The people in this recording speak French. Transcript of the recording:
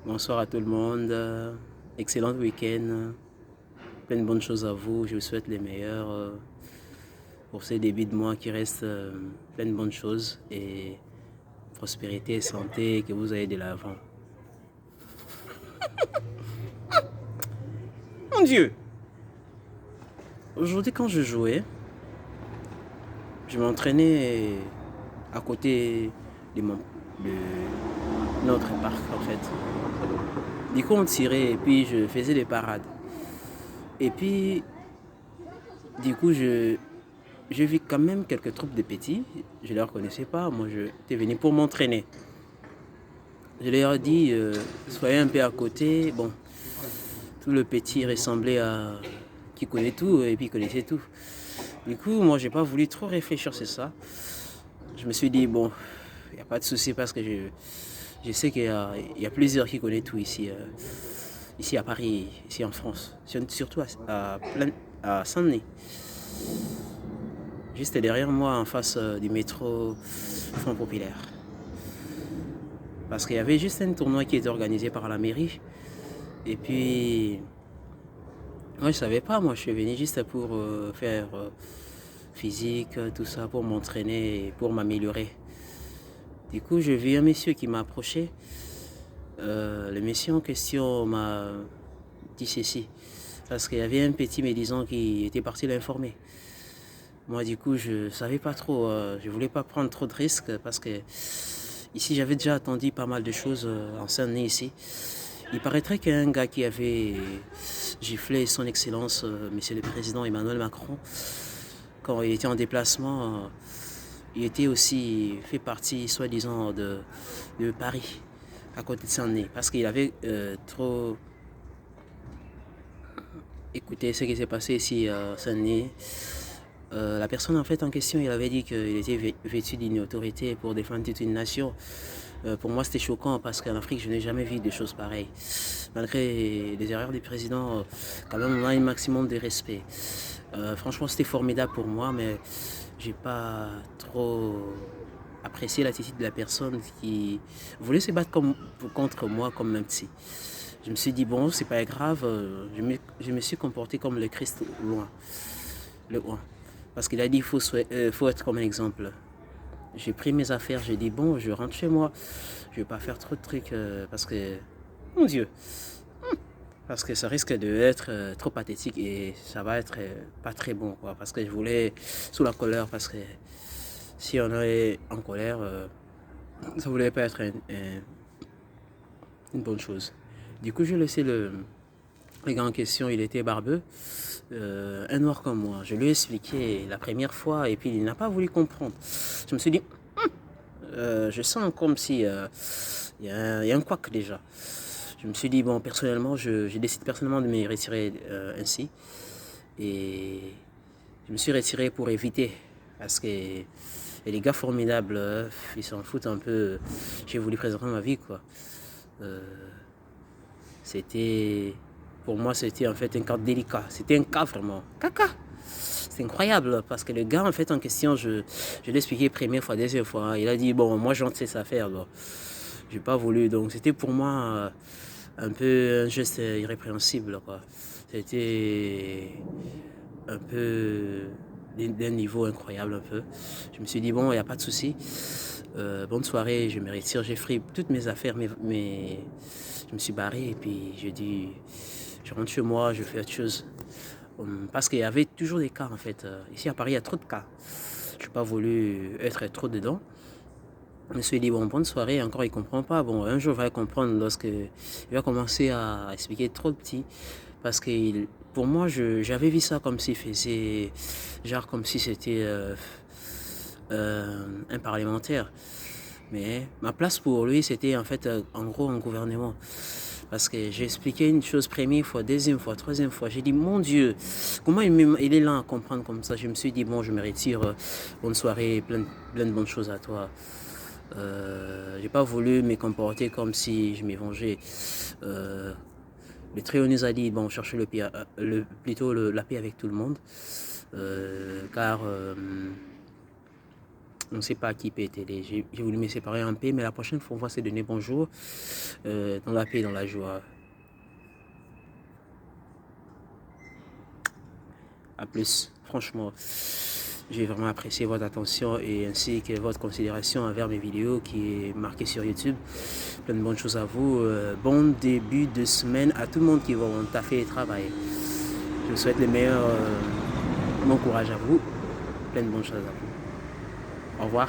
Bonsoir à tout le monde. Excellent week-end. Plein de bonnes choses à vous. Je vous souhaite les meilleurs pour ces débuts de mois qui restent plein de bonnes choses et prospérité et santé que vous ayez de l'avant. Mon Dieu! Aujourd'hui, quand je jouais, je m'entraînais à côté de, de notre parc en fait. Du coup, on tirait et puis je faisais des parades. Et puis, du coup, j'ai vu quand même quelques troupes de petits. Je ne les reconnaissais pas. Moi, j'étais venu pour m'entraîner. Je leur ai dit, soyez un peu à côté. Bon, tout le petit ressemblait à qui connaît tout et puis connaissait tout. Du coup, moi, j'ai pas voulu trop réfléchir sur ça. Je me suis dit, bon, il n'y a pas de souci parce que je sais qu'il y a plusieurs qui connaissent tout ici. Ici à Paris, ici en France. Surtout à Saint-Denis. Juste derrière moi, en face du métro Front Populaire. Parce qu'il y avait juste un tournoi qui était organisé par la mairie. Et puis, moi je savais pas, moi je suis venu juste pour faire physique, tout ça, pour m'entraîner, pour m'améliorer. Du coup, j'ai vu un monsieur qui m'a approché. Le monsieur en question m'a dit ceci. Parce qu'il y avait un petit médisant qui était parti l'informer. Moi, du coup, je savais pas trop. Je voulais pas prendre trop de risques parce que ici, j'avais déjà attendu pas mal de choses en Saint-Denis ici. Il paraîtrait qu'il y a un gars qui avait giflé son excellence, monsieur le président Emmanuel Macron, quand il était en déplacement. Il était aussi fait partie, soi-disant, de Paris, à côté de Saint-Denis, parce qu'il avait trop écouté ce qui s'est passé ici à Saint-Denis. La personne en fait en question, il avait dit qu'il était vêtu d'une autorité pour défendre toute une nation. Pour moi, c'était choquant parce qu'en Afrique, je n'ai jamais vu des choses pareilles. Malgré les erreurs du président, quand même, on a un maximum de respect. Franchement, c'était formidable pour moi, mais j'ai pas trop apprécié l'attitude de la personne qui voulait se battre contre moi comme un petit. Je me suis dit, bon, c'est pas grave, je me suis comporté comme le Christ loin. Le loin. Parce qu'il a dit, faut être comme un exemple. J'ai pris mes affaires, j'ai dit, bon, je rentre chez moi. Je vais pas faire trop de trucs parce que, mon Dieu, parce que ça risque d'être trop pathétique et ça va être pas très bon, quoi. Parce que je voulais, sous la colère, parce que si on est en colère, ça voulait pas être une bonne chose. Du coup, j'ai laissé le gars en question, il était barbeux, un noir comme moi. Je lui ai expliqué la première fois et puis il n'a pas voulu comprendre. Je me suis dit, je sens comme si il y a un couac déjà. Je me suis dit, bon, personnellement, je décide personnellement de me retirer ainsi. Et je me suis retiré pour éviter. Parce que les gars formidables, ils s'en foutent un peu. J'ai voulu préserver ma vie, quoi. C'était. Pour moi, c'était en fait un cas délicat. C'était un cas vraiment. Caca! C'est incroyable parce que le gars en fait en question, je l'ai expliqué première fois, deuxième fois. Il a dit, bon, moi j'en sais sa faire. J'ai pas voulu. Donc c'était pour moi un peu un geste irrépréhensible, quoi. C'était un peu d'un niveau incroyable un peu. Je me suis dit, bon, il n'y a pas de souci. Bonne soirée, je me retire. J'ai pris toutes mes affaires, je me suis barré et puis j'ai dit, je rentre chez moi, je fais autre chose. Parce qu'il y avait toujours des cas en fait. Ici à Paris, il y a trop de cas. Je n'ai pas voulu être trop dedans. Je me suis dit, bon, bonne soirée, encore il ne comprend pas. Bon, un jour il va comprendre lorsque il va commencer à expliquer trop petit. Parce que pour moi, j'avais vu ça comme s'il faisait, genre comme si c'était un parlementaire. Mais ma place pour lui, c'était en fait en gros un gouvernement. Parce que j'ai expliqué une chose première fois, deuxième fois, troisième fois. J'ai dit, mon Dieu, comment il est là à comprendre comme ça. Je me suis dit, bon, je me retire. Bonne soirée, plein de bonnes choses à toi. J'ai pas voulu me comporter comme si je m'ai vengé. Le trio nous a dit, bon, chercher la paix avec tout le monde. Car On ne sait pas qui peut t'aider. J'ai voulu me séparer en paix, mais la prochaine fois, on va se donner bonjour dans la paix et dans la joie. À plus. Franchement, j'ai vraiment apprécié votre attention et ainsi que votre considération envers mes vidéos qui est marquée sur YouTube. Plein de bonnes choses à vous. Bon début de semaine à tout le monde qui va taffer et travailler. Je vous souhaite le meilleur. Bon courage à vous. Plein de bonnes choses à vous. Au revoir.